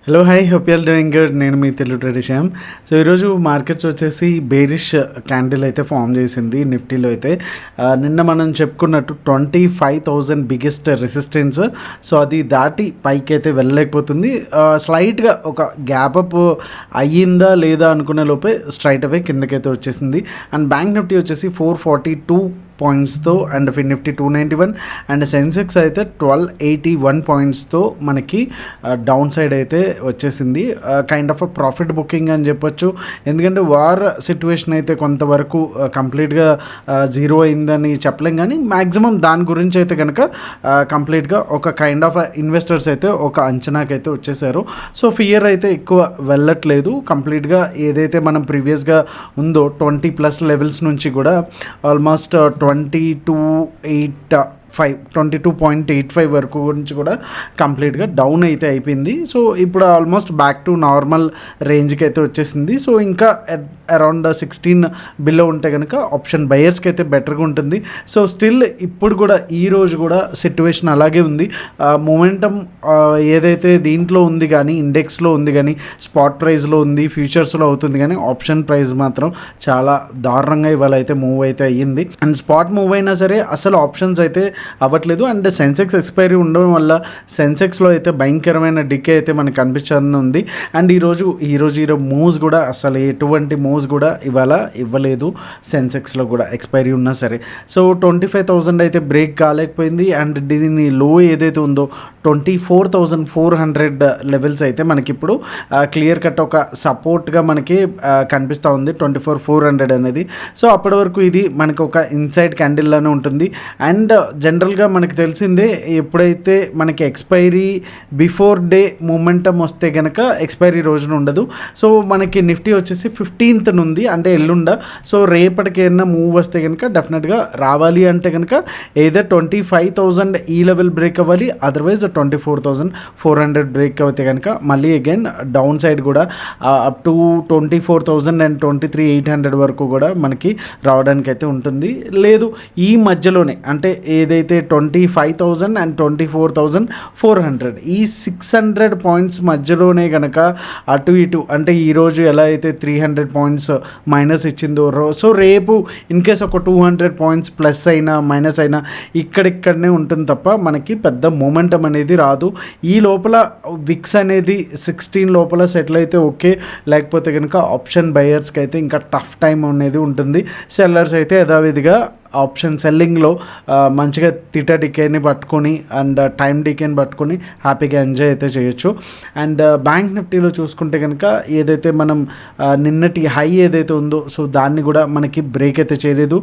Hello hi hope you are doing good. నేను మీ Telugu tradition. So ఈరోజు మార్కెట్స్ వచ్చేసి బేరిష్ క్యాండిల్ అయితే ఫామ్ చేసింది నిఫ్టీలో అయితే. నిన్న మనం చెప్పుకున్నట్టు 25,000 బిగ్గెస్ట్ రెసిస్టెన్స్. సో అది దాటి పైకి అయితే వెళ్ళలేకపోతుంది. స్లైట్గా ఒక గ్యాప్ అప్ అయ్యిందా లేదా అనుకునే లోపే స్ట్రైట్ అవే కిందకైతే వచ్చేసింది. అండ్ బ్యాంక్ నిఫ్టీ వచ్చేసి 442 పాయింట్స్తో అండ్ నిఫ్టీ 291 అండ్ సెన్సెక్స్ అయితే 1281 పాయింట్స్తో మనకి డౌన్ సైడ్ అయితే వచ్చేసింది. కైండ్ ఆఫ్ ప్రాఫిట్ బుకింగ్ అని చెప్పొచ్చు. ఎందుకంటే వార్ సిచ్యువేషన్ అయితే కొంతవరకు కంప్లీట్గా జీరో అయిందని చెప్పలేం, కానీ మ్యాక్సిమం దాని గురించి అయితే కనుక కంప్లీట్గా ఒక కైండ్ ఆఫ్ ఇన్వెస్టర్స్ అయితే ఒక అంచనాకైతే వచ్చేసారు. సో ఫియర్ అయితే ఎక్కువ వెళ్ళట్లేదు. కంప్లీట్గా ఏదైతే మనం ప్రీవియస్గా ఉందో 20+ లెవెల్స్ నుంచి కూడా ఆల్మోస్ట్ 22.85 వరకు గురించి కూడా కంప్లీట్గా డౌన్ అయితే అయిపోయింది. సో ఇప్పుడు ఆల్మోస్ట్ బ్యాక్ టు నార్మల్ రేంజ్కి అయితే వచ్చేసింది. సో ఇంకా అరౌండ్ 16 బిలో ఉంటే కనుక ఆప్షన్ బయర్స్కి అయితే బెటర్గా ఉంటుంది. సో స్టిల్ ఇప్పుడు కూడా ఈరోజు కూడా సిట్యువేషన్ అలాగే ఉంది. మొమెంటమ్ ఏదైతే దీంట్లో ఉంది కానీ ఇండెక్స్లో ఉంది కానీ స్పాట్ ప్రైస్లో ఉంది, ఫ్యూచర్స్లో అవుతుంది, కానీ ఆప్షన్ ప్రైస్ మాత్రం చాలా దారుణంగా ఇవాళ అయితే మూవ్ అయితే అయ్యింది. అండ్ స్పాట్ మూవ్ అయినా సరే అసలు ఆప్షన్స్ అయితే అవ్వట్లేదు. అండ్ సెన్సెక్స్ ఎక్స్పైరీ ఉండడం వల్ల సెన్సెక్స్లో అయితే భయంకరమైన డికే అయితే మనకు కనిపిస్తుంది. అండ్ ఈరోజు మూవ్స్ కూడా అసలు ఎటువంటి మూవ్స్ కూడా ఇవాళ ఇవ్వలేదు సెన్సెక్స్లో కూడా, ఎక్స్పైరీ ఉన్నా సరే. సో 25,000 అయితే బ్రేక్ కాలేకపోయింది. అండ్ దీని లో ఏదైతే ఉందో 24,400 లెవెల్స్ అయితే మనకి ఇప్పుడు క్లియర్ కట్ ఒక సపోర్ట్గా మనకి కనిపిస్తూ ఉంది 24,400 అనేది. సో అప్పటి వరకు ఇది మనకు ఒక ఇన్సైడ్ క్యాండిల్లోనే ఉంటుంది. అండ్ జనరల్గా మనకు తెలిసిందే, ఎప్పుడైతే మనకి ఎక్స్పైరీ బిఫోర్ డే మూమెంటం వస్తే కనుక ఎక్స్పైరీ రోజున ఉండదు. సో మనకి నిఫ్టీ వచ్చేసి 15th నుండి అంటే ఎల్లుండ. సో రేపటికి ఏమైనా మూవ్ వస్తే కనుక డెఫినెట్గా రావాలి అంటే కనుక ఏదర్ 25,000 ఈ లెవెల్ బ్రేక్ అవ్వాలి, అదర్వైజ్ 24,400 బ్రేక్ అయితే కనుక మళ్ళీ అగైన్ డౌన్ సైడ్ కూడా అప్ టు 24,000 అండ్ 23,800 వరకు కూడా మనకి రావడానికి అయితే ఉంటుంది. లేదు ఈ మధ్యలోనే అంటే ఏదైతే 25,000 అండ్ 24,400 ఈ 600 పాయింట్స్ మధ్యలోనే కనుక అటు ఇటు అంటే ఈరోజు ఎలా అయితే 300 పాయింట్స్ మైనస్ ఇచ్చిందో, సో రేపు ఇన్కేస్ ఒక 200 పాయింట్స్ ప్లస్ అయినా మైనస్ అయినా ఇక్కడిక్కడనే ఉంటుంది తప్ప మనకి పెద్ద మూమెంటం అనేది రాదు. ఈ లోపల విక్స్ అనేది 16 లోపల సెటిల్ అయితే ఓకే, లేకపోతే కనుక ఆప్షన్ బయర్స్కి అయితే ఇంకా టఫ్ టైం అనేది ఉంటుంది. సెల్లర్స్ అయితే యథావిధిగా ఆప్షన్ సెల్లింగ్లో మంచిగా డికేని పట్టుకొని అండ్ టైం డికేని పట్టుకొని హ్యాపీగా ఎంజాయ్ అయితే చేయొచ్చు. అండ్ బ్యాంక్ నిఫ్టీలో చూసుకుంటే కనుక ఏదైతే మనం నిన్నటి హై ఏదైతే ఉందో సో దాన్ని కూడా మనకి బ్రేక్ అయితే చేయలేదు.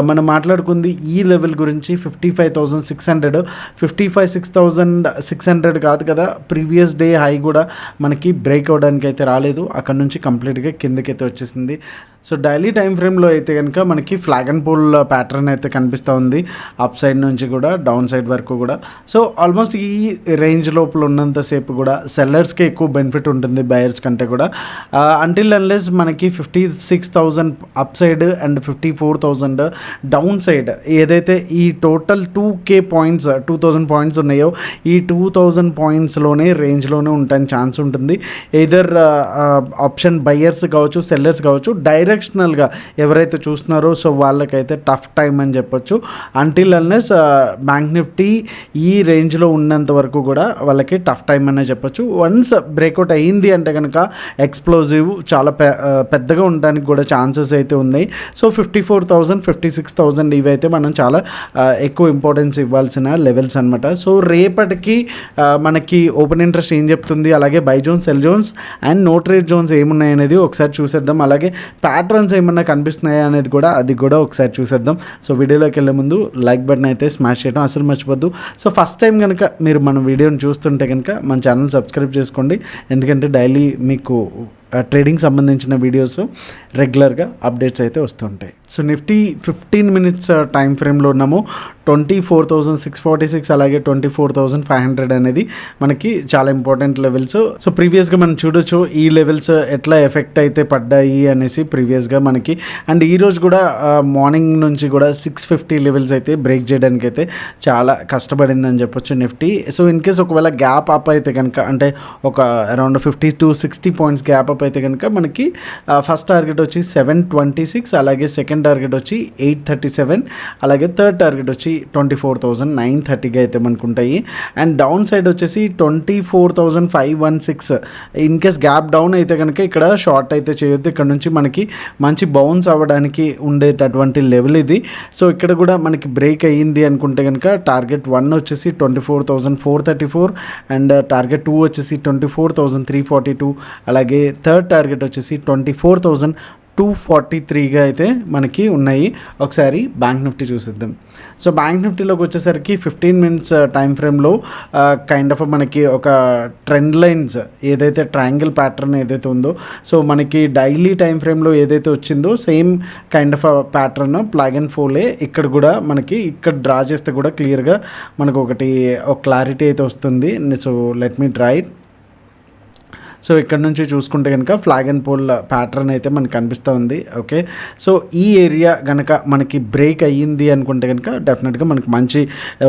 మనం మాట్లాడుకుంది ఈ లెవెల్ గురించి 55,600, 56,600 కాదు కదా, ప్రీవియస్ డే హై కూడా మనకి బ్రేక్ అవ్వడానికి అయితే రాలేదు. అక్కడ నుంచి కంప్లీట్గా కిందకైతే వచ్చేసింది. సో డైలీ టైం ఫ్రేమ్లో అయితే కనుక మనకి ఫ్లాగ్ అండ్ పోల్ ప్యాటర్న్ అయితే కనిపిస్తూ ఉంది, అప్ సైడ్ నుంచి కూడా డౌన్ సైడ్ వరకు కూడా. సో ఆల్మోస్ట్ ఈ రేంజ్ లోపల ఉన్నంతసేపు కూడా సెల్లర్స్కి ఎక్కువ బెనిఫిట్ ఉంటుంది బయర్స్ కంటే కూడా. అంటిల్ అన్లెస్ మనకి 56,000 up side and 54,000 down side ఏదైతే ఈ టోటల్ 2K పాయింట్స్ 2,000 పాయింట్స్ ఉన్నాయో ఈ 2,000 పాయింట్స్లోనే రేంజ్లోనే ఉండడానికి ఛాన్స్ ఉంటుంది. ఎయిదర్ ఆప్షన్ బయర్స్ కావచ్చు, సెల్లర్స్ కావచ్చు, డైరెక్షనల్గా ఎవరైతే చూస్తున్నారో సో వాళ్ళకైతే టఫ్ టైం అని చెప్పొచ్చు. అంటిల్ అన్లెస్ బ్యాంక్ నిఫ్టీ ఈ రేంజ్లో ఉన్నంత వరకు కూడా వాళ్ళకి టఫ్ టైం అనే చెప్పొచ్చు. వన్స్ బ్రేక్అవుట్ అయ్యింది అంటే కనుక ఎక్స్ప్లోజివ్ చాలా పెద్దగా ఉండడానికి కూడా ఛాన్సెస్ అయితే ఉన్నాయి. సో 54,000, 56,000 ఇవైతే మనం చాలా ఎక్కువ ఇంపార్టెన్స్ ఇవ్వాల్సిన లెవెల్స్ అనమాట. సో రేపటికి మనకి ఓపెన్ ఇంట్రెస్ట్ ఏం చెప్తుంది, అలాగే buy zones, sell zones and no trade zones ఏమున్నాయి అనేది ఒకసారి చూసేద్దాం. అలాగే ప్యాటర్న్స్ ఏమన్నా కనిపిస్తున్నాయా అనేది కూడా అది కూడా ఒకసారి చూసేద్దాం. సో వీడియోలోకి వెళ్ళే ముందు లైక్ బటన్ అయితే స్మాష్ చేయడం అసలు మర్చిపోద్దు. సో ఫస్ట్ టైం కనుక మీరు మన వీడియోని చూస్తుంటే కనుక మన ఛానల్ సబ్స్క్రైబ్ చేసుకోండి, ఎందుకంటే డైలీ మీకు ట్రేడింగ్ సంబంధించిన వీడియోస్ రెగ్యులర్గా అప్డేట్స్ అయితే వస్తుంటాయి. సో నిఫ్టీ 15 మినిట్స్ టైం ఫ్రేమ్లో ఉన్నాము. 24,646 అలాగే 24,500 అనేది మనకి చాలా ఇంపార్టెంట్ లెవెల్స్. సో ప్రీవియస్గా మనం చూడొచ్చు ఈ లెవెల్స్ ఎట్లా ఎఫెక్ట్ అయితే పడ్డాయి అనేసి ప్రీవియస్గా మనకి. అండ్ ఈరోజు కూడా మార్నింగ్ నుంచి కూడా 650 లెవెల్స్ అయితే బ్రేక్ చేయడానికి అయితే చాలా కష్టపడిందని చెప్పొచ్చు నిఫ్టీ. సో ఇన్ కేస్ ఒకవేళ గ్యాప్ అప్ అయితే కనుక, అంటే ఒక around 50 to 60 points gap up అయితే కనుక మనకి ఫస్ట్ టార్గెట్ వచ్చి 726, అలాగే సెకండ్ టార్గెట్ వచ్చి 837, అలాగే థర్డ్ టార్గెట్ వచ్చి 24,930గా అయితే మనకు ఉంటాయి. అండ్ డౌన్ సైడ్ వచ్చేసి 24,516. ఇన్ కేస్ గ్యాప్ డౌన్ అయితే కనుక ఇక్కడ షార్ట్ అయితే చేయొద్దు. ఇక్కడ నుంచి మనకి మంచి బౌన్స్ అవ్వడానికి ఉండేటటువంటి లెవెల్ ఇది. సో ఇక్కడ కూడా మనకి బ్రేక్ అయ్యింది అనుకుంటే కనుక టార్గెట్ 1 వచ్చేసి 24,434, అండ్ టార్గెట్ 2 వచ్చేసి 24,342, అలాగే థర్డ్ టార్గెట్ వచ్చేసి 24,243గా అయితే మనకి ఉన్నాయి. ఒకసారి బ్యాంక్ నిఫ్టీ చూసిద్దాం. సో బ్యాంక్ నిఫ్టీలోకి వచ్చేసరికి 15 మినిట్స్ టైం ఫ్రేమ్లో కైండ్ ఆఫ్ మనకి ఒక ట్రెండ్ లైన్స్ ఏదైతే ట్రయాంగిల్ ప్యాటర్న్ ఏదైతే ఉందో, సో మనకి డైలీ టైం ఫ్రేమ్లో ఏదైతే వచ్చిందో same kind of pattern flag and pole ఇక్కడ కూడా మనకి ఇక్కడ డ్రా చేస్తే కూడా క్లియర్గా మనకు ఒక క్లారిటీ అయితే వస్తుంది. So let me try it. So ఇక్కడ నుంచి చూసుకుంటే కనుక ఫ్లాగ్ అండ్ పోల్ ప్యాటర్న్ అయితే మనకు కనిపిస్తూ ఉంది. ఓకే, సో ఈ ఏరియా కనుక మనకి బ్రేక్ అయ్యింది అనుకుంటే కనుక డెఫినెట్గా మనకి మంచి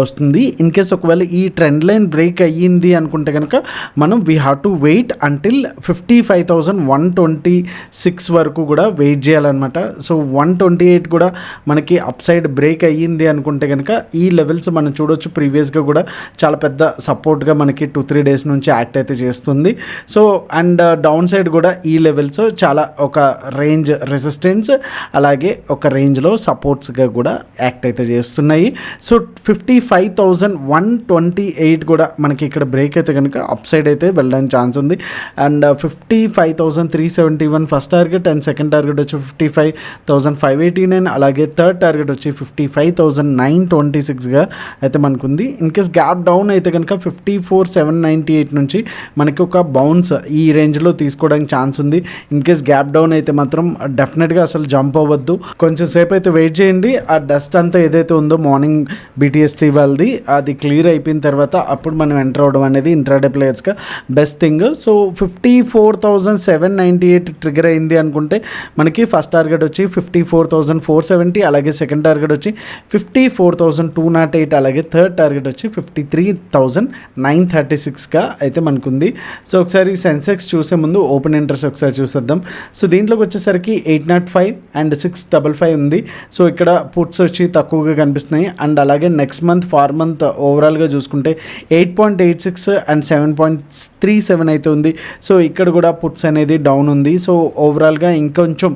వస్తుంది. ఇన్ కేస్ ఒకవేళ ఈ ట్రెండ్ లైన్ బ్రేక్ అయ్యింది అనుకుంటే కనుక మనం we have to wait until 55,126 వరకు కూడా వెయిట్ చేయాలన్నమాట. సో 128 కూడా మనకి అప్ సైడ్ బ్రేక్ అయ్యింది అనుకుంటే కనుక ఈ లెవెల్స్ మనం చూడొచ్చు. ప్రీవియస్గా కూడా చాలా పెద్ద సపోర్ట్గా మనకి 2-3 డేస్ నుంచి యాక్ట్ అయితే చేస్తుంది. సో అండ్ డౌన్ సైడ్ కూడా ఈ లెవెల్స్ చాలా ఒక రేంజ్ రెసిస్టెన్స్, అలాగే ఒక రేంజ్లో సపోర్ట్స్గా కూడా యాక్ట్ అయితే చేస్తున్నాయి. సో 55,128 కూడా మనకి ఇక్కడ బ్రేక్ అయితే కనుక అప్ సైడ్ అయితే వెళ్ళడానికి ఛాన్స్ ఉంది. And 55,371 first target, and second target వచ్చి 55,589, అలాగే థర్డ్ టార్గెట్ వచ్చి 55,926గా అయితే మనకు ఉంది. ఇన్ కేస్ గ్యాప్ డౌన్ అయితే కనుక 54,798 నుంచి మనకి ఒక బౌన్స్ ఈ రేంజ్లో తీసుకోవడానికి ఛాన్స్ ఉంది. ఇన్ కేస్ గ్యాప్ డౌన్ అయితే మాత్రం డెఫినెట్గా అసలు జంప్ అవ్వద్దు, కొంచెం సేపు అయితే వెయిట్ చేయండి. ఆ డస్ట్ అంతా ఏదైతే ఉందో మార్నింగ్ BTST వాళ్ళది అది క్లియర్ అయిపోయిన తర్వాత అప్పుడు మనం ఎంటర్ అవ్వడం అనేది ఇంట్రాడే ప్లేయర్స్గా బెస్ట్ థింగ్. సో 54,798 ట్రిగర్ అయింది అనుకుంటే మనకి ఫస్ట్ టార్గెట్ వచ్చి 54,470, అలాగే సెకండ్ టార్గెట్ వచ్చి 54,208, అలాగే థర్డ్ టార్గెట్ వచ్చి 53,936గా అయితే మనకుంది. సో ఒకసారి సెన్సెక్స్ చూసే ముందు ఓపెన్ ఇంట్రెస్ట్ ఒకసారి చూసేద్దాం. సో దీంట్లోకి వచ్చేసరికి 805 అండ్ 655 ఉంది. సో ఇక్కడ పుట్స్ వచ్చి తక్కువగా కనిపిస్తున్నాయి. అండ్ అలాగే నెక్స్ట్ మంత్ 4 మంత్ ఓవరాల్గా చూసుకుంటే 8.86 అండ్ 7.37 అయితే ఉంది. సో ఇక్కడ కూడా పుట్స్ అనేది డౌన్ ఉంది. సో ఓవరాల్గా ఇంకొంచెం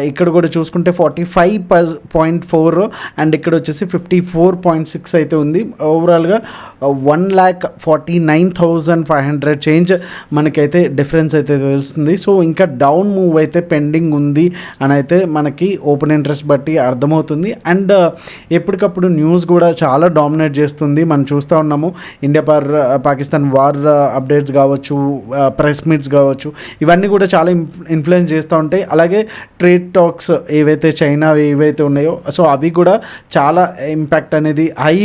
ఇక్కడ కూడా చూసుకుంటే 45.4 అండ్ ఇక్కడ వచ్చేసి 54.6 అయితే ఉంది. ఓవరాల్గా 1,49,500 చేంజ్ మనకైతే డిఫరెన్స్ అయితే తెలుస్తుంది. సో ఇంకా డౌన్ మూవ్ అయితే పెండింగ్ ఉంది అని అయితే మనకి ఓపెన్ ఇంట్రెస్ట్ బట్టి అర్థమవుతుంది. అండ్ ఎప్పటికప్పుడు న్యూస్ కూడా చాలా డామినేట్ చేస్తుంది. మనం చూస్తూ ఉన్నాము. ఇండియా పాకిస్తాన్ వార్ అప్డేట్స్ కావచ్చు, ప్రెస్ మీట్స్ కావచ్చు, ఇవన్నీ కూడా చాలా ఇన్ఫ్లుయెన్స్ చేస్తూ ఉంటాయి. అలాగే ట్రేడ్ టాక్స్ ఏవైతే చైనా ఏవైతే ఉన్నాయో సో అవి కూడా చాలా ఇంపాక్ట్ అనేది హై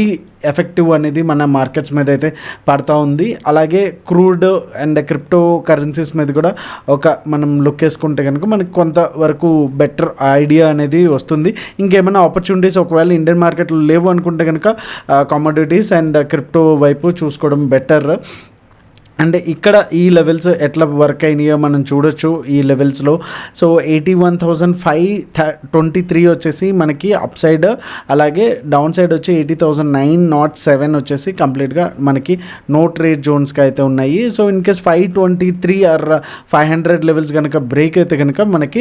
ఎఫెక్టివ్ అనేది మన మార్కెట్స్ మీద అయితే పడతా ఉంది. అలాగే క్రూడ్ అండ్ క్రిప్టో కరెన్సీస్ మీద కూడా ఒక మనం లుక్ వేసుకుంటే కనుక మనకి కొంతవరకు బెటర్ ఐడియా అనేది వస్తుంది. ఇంకేమైనా ఆపర్చునిటీస్ ఒకవేళ ఇండియన్ మార్కెట్లో లేవు అనుకుంటే కనుక కమోడిటీస్ అండ్ క్రిప్టో వైపు చూసుకోవడం బెటర్. అండ్ ఇక్కడ ఈ లెవెల్స్ ఎట్లా వర్క్ అయినాయో మనం చూడొచ్చు ఈ లెవెల్స్లో. సో 81,523 వచ్చేసి మనకి అప్ సైడ్, అలాగే డౌన్ సైడ్ వచ్చి 80,907 వచ్చేసి కంప్లీట్గా మనకి నో ట్రేడ్ జోన్స్కి అయితే ఉన్నాయి. So in case 523 or 500 levels కనుక బ్రేక్ అయితే కనుక మనకి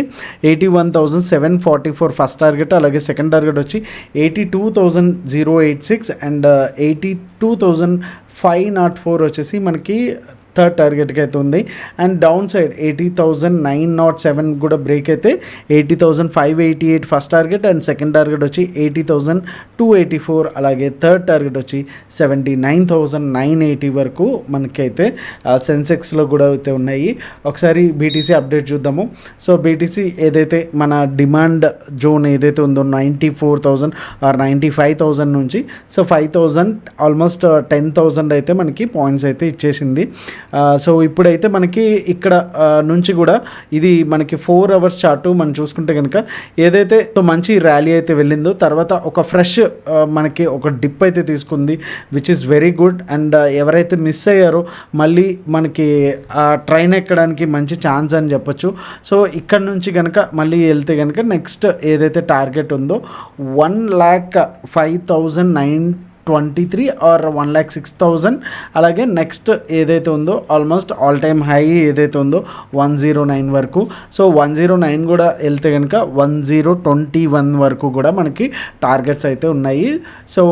81,744 ఫస్ట్ టార్గెట్, అలాగే సెకండ్ టార్గెట్ వచ్చి 82,086 అండ్ 82,504 వచ్చేసి మనకి థర్డ్ టార్గెట్కి అయితే ఉంది. అండ్ డౌన్ సైడ్ 80,907 కూడా బ్రేక్ అయితే 80,588 first target and second target వచ్చి 80,284, అలాగే థర్డ్ టార్గెట్ వచ్చి 79,980 వరకు మనకైతే సెన్సెక్స్లో కూడా అయితే ఉన్నాయి. ఒకసారి బీటీసీ అప్డేట్ చూద్దాము. సో బీటీసీ ఏదైతే మన డిమాండ్ జోన్ ఏదైతే ఉందో 94,000 ఆర్ 95,000 నుంచి సో 5,000 ఆల్మోస్ట్ 10,000 అయితే మనకి పాయింట్స్ అయితే ఇచ్చేసింది. సో ఇప్పుడైతే మనకి ఇక్కడ నుంచి కూడా ఇది మనకి 4 అవర్స్ చార్టు మనం చూసుకుంటే కనుక ఏదైతే మంచి ర్యాలీ అయితే వెళ్ళిందో తర్వాత ఒక ఫ్రెష్ మనకి ఒక డిప్ అయితే తీసుకుంది, which is very good. And ఎవరైతే మిస్ అయ్యారో మళ్ళీ మనకి ట్రైన్ ఎక్కడానికి మంచి ఛాన్స్ అని చెప్పొచ్చు. సో ఇక్కడ నుంచి కనుక మళ్ళీ వెళ్తే కనుక నెక్స్ట్ ఏదైతే టార్గెట్ ఉందో 1,05,923 ఆర్ 1,06,000, అలాగే నెక్స్ట్ ఏదైతే ఉందో ఆల్మోస్ట్ ఆల్ టైమ్ హై ఏదైతే ఉందో 109 వరకు. సో 109 కూడా వెళ్తే కనుక 1021 వరకు కూడా మనకి టార్గెట్స్ అయితే ఉన్నాయి. సో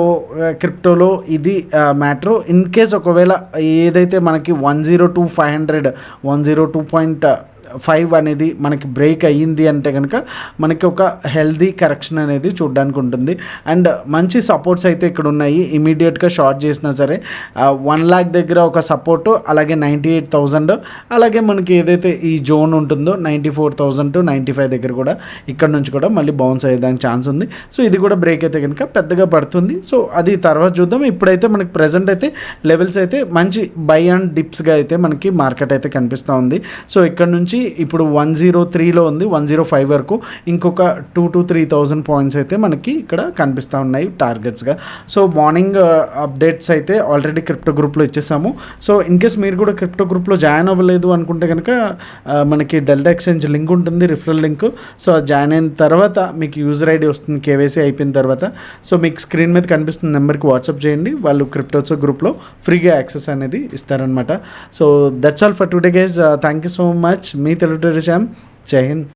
క్రిప్టోలో ఇది మ్యాటర్. ఇన్ కేస్ ఒకవేళ ఏదైతే మనకి 102,500 102.5 అనేది మనకి బ్రేక్ అయ్యింది అంటే కనుక మనకి ఒక హెల్దీ కరెక్షన్ అనేది చూడడానికి ఉంటుంది. అండ్ మంచి సపోర్ట్స్ అయితే ఇక్కడ ఉన్నాయి. ఇమీడియట్గా షార్ట్ చేసినా సరే 1 lakh దగ్గర ఒక సపోర్టు, అలాగే 98,000, అలాగే మనకి ఏదైతే ఈ జోన్ ఉంటుందో 94,000 to 95 దగ్గర కూడా ఇక్కడ నుంచి కూడా మళ్ళీ బౌన్స్ అయ్యేదానికి ఛాన్స్ ఉంది. సో ఇది కూడా బ్రేక్ అయితే కనుక పెద్దగా పడుతుంది. సో అది తర్వాత చూద్దాం. ఇప్పుడైతే మనకి ప్రజెంట్ అయితే లెవెల్స్ అయితే మంచి బై అండ్ డిప్స్గా అయితే మనకి మార్కెట్ అయితే కనిపిస్తూ ఉంది. సో ఇక్కడ నుంచి ఇప్పుడు 103లో ఉంది, 105 వరకు ఇంకొక 2,000 to 3,000 పాయింట్స్ అయితే మనకి ఇక్కడ కనిపిస్తూ ఉన్నాయి టార్గెట్స్గా. సో మార్నింగ్ అప్డేట్స్ అయితే ఆల్రెడీ క్రిప్టో గ్రూప్లో ఇచ్చేసాము. సో ఇన్ కేస్ మీరు కూడా క్రిప్టో గ్రూప్లో జాయిన్ అవ్వలేదు అనుకుంటే కనుక మనకి డెల్టా ఎక్స్చేంజ్ లింక్ ఉంటుంది, రిఫరల్ లింక్. సో అది జాయిన్ అయిన తర్వాత మీకు యూజర్ ఐడి వస్తుంది కేవైసీ అయిపోయిన తర్వాత. సో మీకు స్క్రీన్ మీద కనిపిస్తున్న నెంబర్కి వాట్సాప్ చేయండి, వాళ్ళు క్రిప్టోసో గ్రూప్లో ఫ్రీగా యాక్సెస్ అనేది ఇస్తారనమాట. So that's all for today guys. Thank you so much. మీ తెలుగు శ్యామ్. జై హింద్.